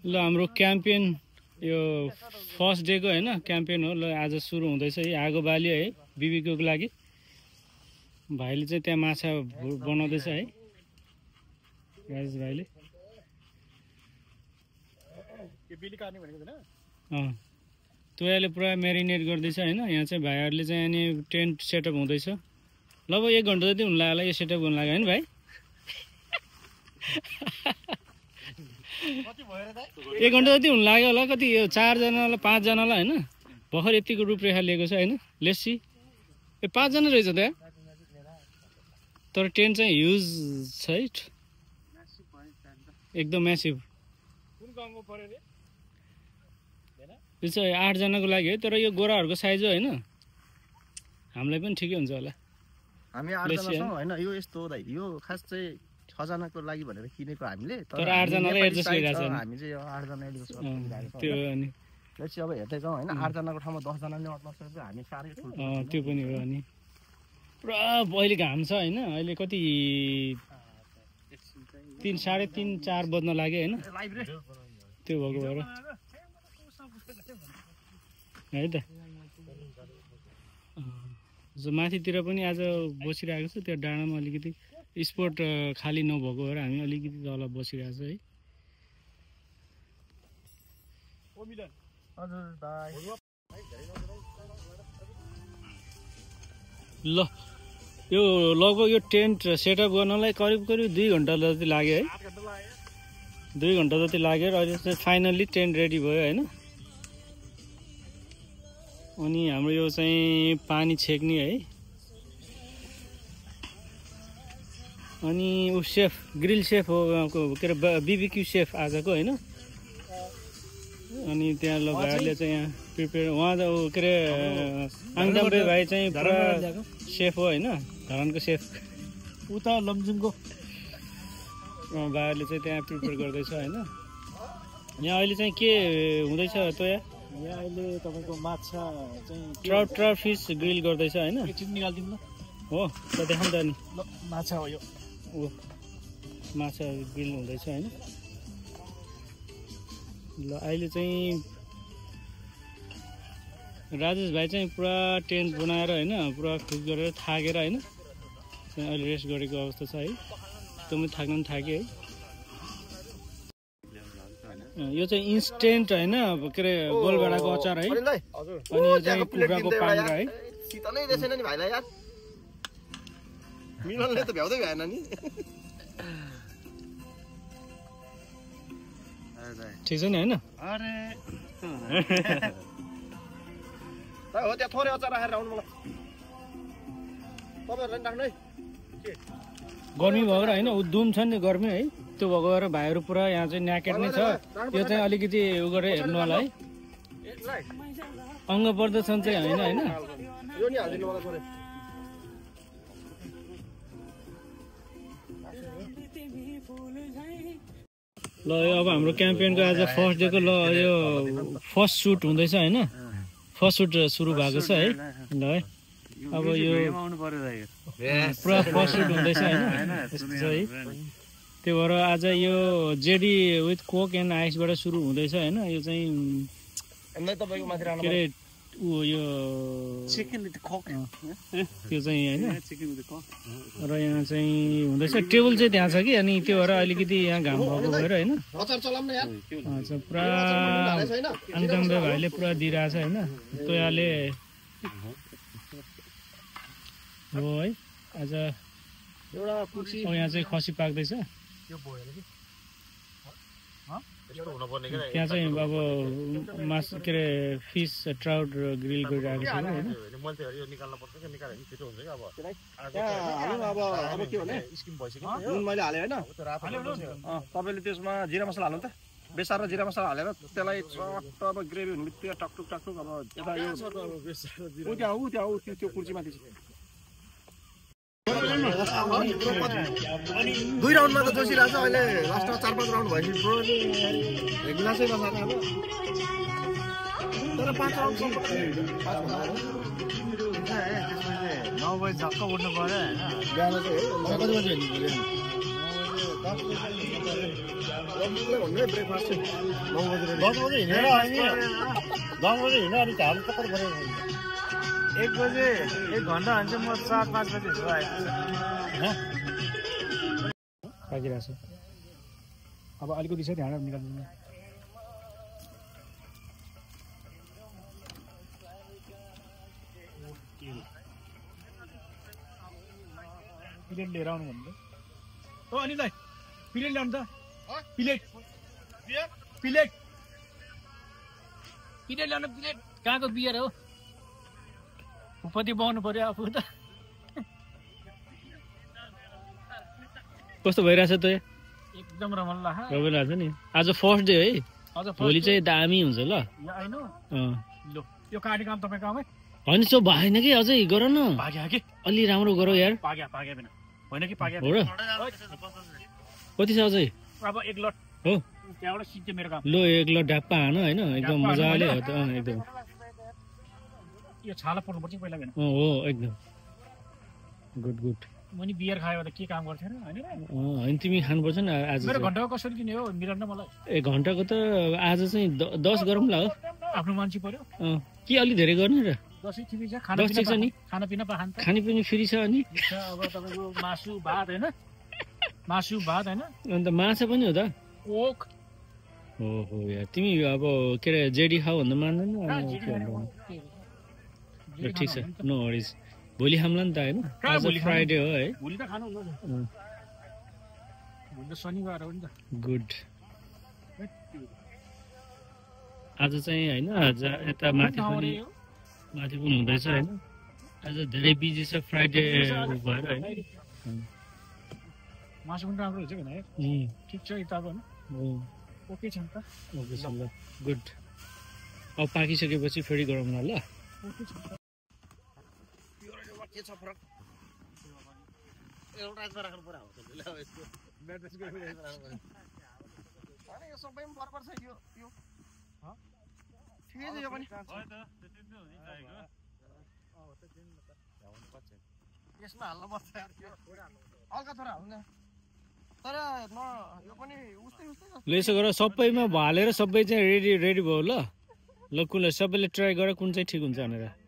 ल हाम्रो क्याम्पेन यो फर्स्ट डेको हैन क्याम्पेन हो। ल आज सुरु हुँदैछ है आगो बाल्यो है बिबिक्यूको लागि। भाइले चाहिँ त्यहाँ माछा बनाउँदैछ है राजेश भाइले। तोयाले पुरा म्यारिनेट गर्दैछ हैन। यहाँ चाहिँ भाइहरूले चाहिँ अनि टेन्ट सेटअप हुँदैछ। लगभग 1 घन्टा जति हुन लाग्यो यो सेटअप हुन लाग्यो हैन भाइ। 1 घन्टा जति हुन लाग्यो होला। कति 4 जनालाई 5 जनालाई हैन भर्खर यतिको रूपरेखा लिएको छ हैन। लेट्स सी ए 5 जना रहेछ त्यहाँ। तर टेन्ट चाहिँ ह्युज छ है एकदम म्यासिभ। कुन गाउँको पर्यो रे? यो चाहिँ 8 जनाको लागि है। तर यो गोराहरूको साइज हो हैन। हामीलाई पनि ठिकै हुन्छ होला। हामी 8 जना छौं हैन। यो यस्तो हो दाइ। यो खास चाहिँ 6 जनाको लागि भनेर किनेको हामीले। तर 8 जनालाई एडजस्ट गरिरहेछ। हामी चाहिँ 8 जना एडजस्ट गरिरहेको छ। त्यो अनि लेट्स अब हेर्दै जाउँ हैन। 8 जनाको ठाउँमा 10 जनाले अट्न सक्छ हामी सारै ठुलो। त्यो पनि हो। अनि पुरा अहिले घाम छ हैन। अहिले कति 3 साढे 3 4 बज्न लाग्यो हैन। त्यो भएको भएर है त। जो माथितिर पनि आज बसिरहेको छ त्यो डाँडामा अलिकति स्पोट खाली नभएको भएर हामी अलिकति तल बसिरहेको छ है। ल यो लगभग यो टेन्ट सेटअप गर्नलाई करिब 2 घन्टा जति लाग्यो है। 2 घन्टा जति लाग्यो र अहिले चाहिँ फाइनल्ली टेन्ट रेडी भयो हैन। अनि हाम्रो यो चाहिँ पानी छेक्ने है। अनि उ सेफ ग्रिल सेफ हो के अरे बिबिक्यू सेफ आजको हैन। अनि त्यहाँ ल भाइहरूले चाहिँ यहाँ प्रिपेयर उहाँ के अरे आङदाम्बे भाइ चाहिँ पुरा सेफ हो हैन। धरानको सेफ उता लमजुङको भाइहरूले चाहिँ त्यहाँ प्रिपेयर गर्दैछ हैन। यहाँ अहिले चाहिँ के हुँदैछ तोया? यहाँ अहिले तपाईको माछा चाहिँ ट्राउट फिस ग्रिल गर्दैछ हैन। एकछिन निकाल्दिनु ल। हो त देखाउँ त नि। ल माछा हो यो। ओ माछा ग्रिल हुँदैछ हैन। ल अहिले चाहिँ राजेश भाइ चाहिँ पुरा टेन्ट बनाएर हैन पुरा खुस गरेर थाकेर हैन चाहिँ अहिले रेस्ट गरेको अवस्था छ है। एकदमै थाक्न थाक्यो है। यो चाहिँ इन्स्टेन्ट हैन के अरे गोलभेडाको अचार है। अनि यो चाहिँ कुखुराको पाङ्ग्रा है। शीतलै रहेछ नि भाइलाई यार। मिलनले त भ्याउँदै भएन नि। ठीक छ नि हैन? अरे त हो त्यहाँ थोरै अचार राखेर आउनु मलाई। तपाईहरुले राख्नु है। गर्मी भएर हैन उद्धुम छ नि गर्मी है। त्यो भएको भएर भाइहरू पुरा यहाँ चाहिँ न्याकेट नै छ। यो चाहिँ अलिकति उ गरेर हेर्नु होला है। अङ्ग प्रदर्शन चाहिँ हैन हैन। यो नि हाल्दिनु मलाई थोरै। ल यो अब हाम्रो क्याम्पेनको आज फर्स्ट डेको ल यो फर्स्ट सुट हुँदैछ हैन। फर्स्ट सुट सुरु भएको छ है। ल है अब यो पुरा फर्स्ट सुट हुँदैछ हैन। यस्तो छ है। त्यो भएर आज यो जेडी विथ कोक एन्ड आइसबाट सुरु हुँदैछ हैन। यो चाहिँ तपाईको माथि राख्नु के अरे उ यो चिकन विथ कोक त्यो चाहिँ हैन। र यहाँ चाहिँ हुँदैछ। टेबल चाहिँ त्यहाँ छ कि अनि त्यो भएर अलिकति यहाँ घाम भएको भएर हैन। अचार चलाउन यार। अच्छा पुरा आङदाम्बे भाइले पुरा दिइरहेछ हैन। तोयाले हो है। आज एउटा कुर्सी यहाँ चाहिँ खसी पाक्दैछ। त्यहाँ चाहिँ अब मासु के अरे फिस ट्राउट ग्रिल गरिरहेको छ हैन। अब के भने स्किम भइसक्यो। नुन मैले हाले हैन। तपाईले त्यसमा जिरा मसला हाल्नु त। बेसार र जिरा मसला हालेर त्यसलाई चट्ट अब ग्रेभी हुने बित्तिकै टकटुक टकटुक अब यता यो त्यहाँ त्यो कुर्सीमाथि छ। 2 राउन्डमा त जोसिरहेको छ। अहिले लास्टमा 4-5 राउन्ड भइसक्यो। प्रो नि रेगुलरै नसाने अब। तर 5 राउन्ड सम्म 9 बजे झक्क उठ्नु पर्यो हैन। बिहान चाहिँ 9 बजे हिँड्नु पर्यो। ब्रेकफास्ट चाहिँ 9 बजे 10 बजे हिँडेर हामी 10 बजे हिँड्दा अलिक झाडु चक्कर पऱ्यो 1 बजे 1 घन्टा हुन्छ म 4-5 बजे हिँड्छु पाकिरहेको छ अब अलिकति छ ध्यान निकाल्नु प्लेट लिएर आउनु भन्नु ओ अनिललाई प्लेट ल्याउनु त प्लेट प्लेट ल्याउनु प्लेट कहाँको बियर हो उपति पाउनु पर्यो आफू त कस्तो भइरहेछ त एकदम रमाइलो छ नि आज फर्स्ट डे है भोलि चाहिँ दामी हुन्छ ल यो काटी काम तपाईँ कामै होइन सो भएन कि अझै गर न अलि राम्रो गर यार होइन कि हो र कति छ अझै अब 1 लट हो त्यहाँबाट सिक्छ मेरो काम लो 1 लट ढाप्पा हान होइन एकदम मजाले हो त एकदम यो छाला पर्नु पर्छ पहिला हैन हो एकदम गुड गुड म नि बियर खायो त के काम गर्थ्यो र हैन तिमी खानु पर्छ नि आज मेरो घण्टाको कसरी दिने हो मिलन र मलाई 1 घण्टाको त आज चाहिँ 10 गरौँला हो आफ्नो मान्छे पर्यो के अलि धेरै गर्ने र 10 ठिकै छ खानापिना खानापिना फ्री छ अनि अब तपाईको मासु भात हैन अन्त माछा पनि हो त ओक हो यार तिमी अब के रे जेडी खाऊ भन्दा मान्दैन ल ठीक छ नो वरिज भोलि खामला नि त हैन आज फ्राइडे हो है भोलि त खानु हुन्न भोलि त शनिबार हो नि त गुड आज चाहिँ हैन आज यता माथि पनि हुँदैछ हैन आज धेरै बिजी छ फ्राइडे भएर हैन मासु पनि राम्रो हुन्छ भने ठिक छ यता अब हैन ओके छ नि त ओके छ ल गुड अब पाकिसकेपछि फेरि गरौँ न ल ओके छ के छ फरक एउटा रातमा राख्नु पर्यो हो त ल यसको ब्याट्री अनि यो सबैमा बराबर छ यो ठिकै छ यो पनि हो त त्यति नै हो नि चाहिएको त दिन त ल्याउनु पर्छ यसमा हाल्नु पर्छ यार हल्का थोडा हुन्छ तर न यो पनि उस्तै ल यसो गर सबैमा हालेर सबै चाहिँ रेडी भयो ल कुन सबैले ट्राई गर कुन चाहिँ ठिक हुन्छ भनेर